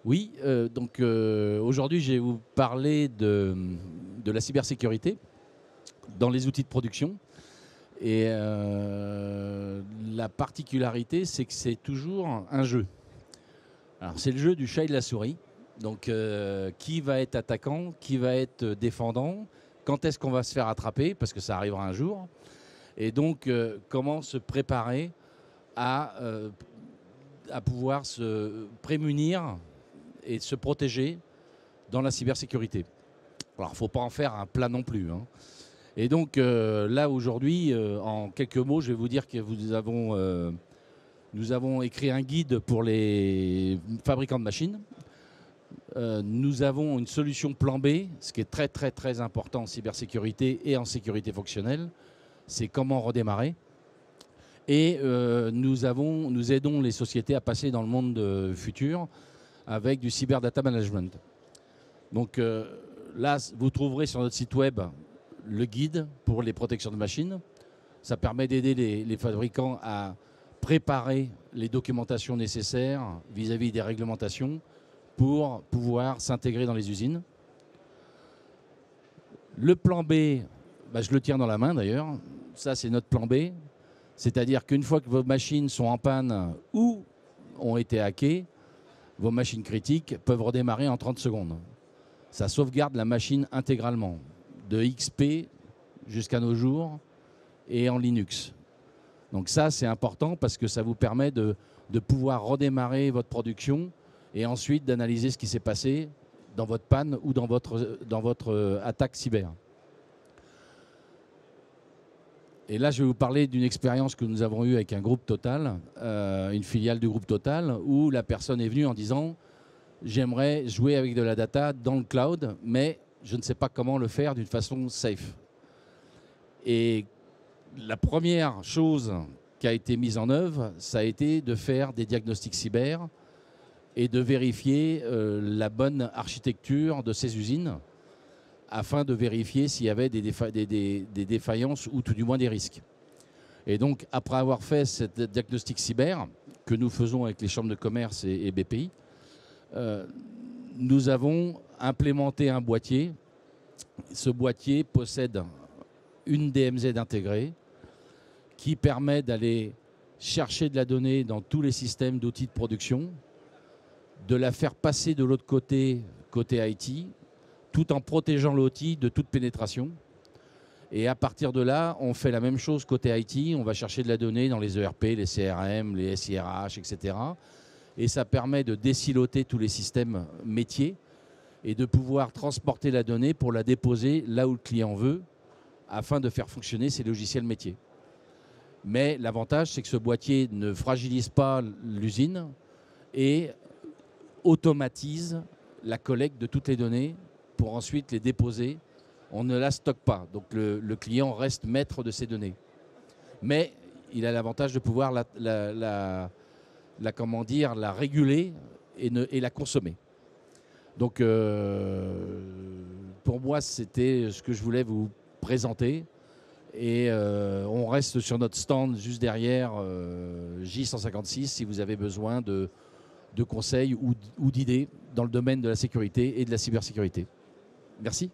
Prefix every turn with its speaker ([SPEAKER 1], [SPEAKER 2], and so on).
[SPEAKER 1] Oui, aujourd'hui, je vais vous parler de la cybersécurité dans les outils de production. Et la particularité, c'est que c'est toujours un jeu. Alors, c'est le jeu du chat et de la souris. Donc, qui va être attaquant, qui va être défendant, quand est-ce qu'on va se faire attraper, parce que ça arrivera un jour. Et donc, comment se préparer à, euh, à pouvoir se prémunir et se protéger dans la cybersécurité. Alors, il ne faut pas en faire un plat non plus, hein. Et donc, là, aujourd'hui, en quelques mots, je vais vous dire que nous avons écrit un guide pour les fabricants de machines. Nous avons une solution plan B, ce qui est très, très, très important en cybersécurité et en sécurité fonctionnelle. C'est comment redémarrer. Et nous aidons les sociétés à passer dans le monde futur avec du cyber data management. Donc là, vous trouverez sur notre site web le guide pour les protections de machines. Ça permet d'aider les fabricants à préparer les documentations nécessaires vis-à-vis des réglementations pour pouvoir s'intégrer dans les usines. Le plan B, je le tiens dans la main d'ailleurs. Ça, c'est notre plan B. C'est-à-dire qu'une fois que vos machines sont en panne ou ont été hackées, vos machines critiques peuvent redémarrer en 30 secondes. Ça sauvegarde la machine intégralement, de XP jusqu'à nos jours et en Linux. Donc ça, c'est important parce que ça vous permet de pouvoir redémarrer votre production et ensuite d'analyser ce qui s'est passé dans votre panne ou dans votre attaque cyber. Et là, je vais vous parler d'une expérience que nous avons eue avec un groupe Total, une filiale du groupe Total, où la personne est venue en disant « J'aimerais jouer avec de la data dans le cloud, mais je ne sais pas comment le faire d'une façon safe. » Et la première chose qui a été mise en œuvre, ça a été de faire des diagnostics cyber et de vérifier la bonne architecture de ces usines afin de vérifier s'il y avait des défaillances ou tout du moins des risques. Et donc, après avoir fait cette diagnostic cyber que nous faisons avec les chambres de commerce et BPI, nous avons implémenté un boîtier. Ce boîtier possède une DMZ intégrée qui permet d'aller chercher de la donnée dans tous les systèmes d'outils de production, de la faire passer de l'autre côté, côté IT, tout en protégeant l'outil de toute pénétration. Et à partir de là, on fait la même chose côté IT. On va chercher de la donnée dans les ERP, les CRM, les SIRH, etc. Et ça permet de désiloter tous les systèmes métiers et de pouvoir transporter la donnée pour la déposer là où le client veut afin de faire fonctionner ses logiciels métiers. Mais l'avantage, c'est que ce boîtier ne fragilise pas l'usine et automatise la collecte de toutes les données pour ensuite les déposer. On ne la stocke pas. Donc le client reste maître de ces données. Mais il a l'avantage de pouvoir la réguler et la consommer. Donc pour moi, c'était ce que je voulais vous présenter. Et on reste sur notre stand juste derrière J156 si vous avez besoin de conseils ou d'idées dans le domaine de la sécurité et de la cybersécurité. Merci.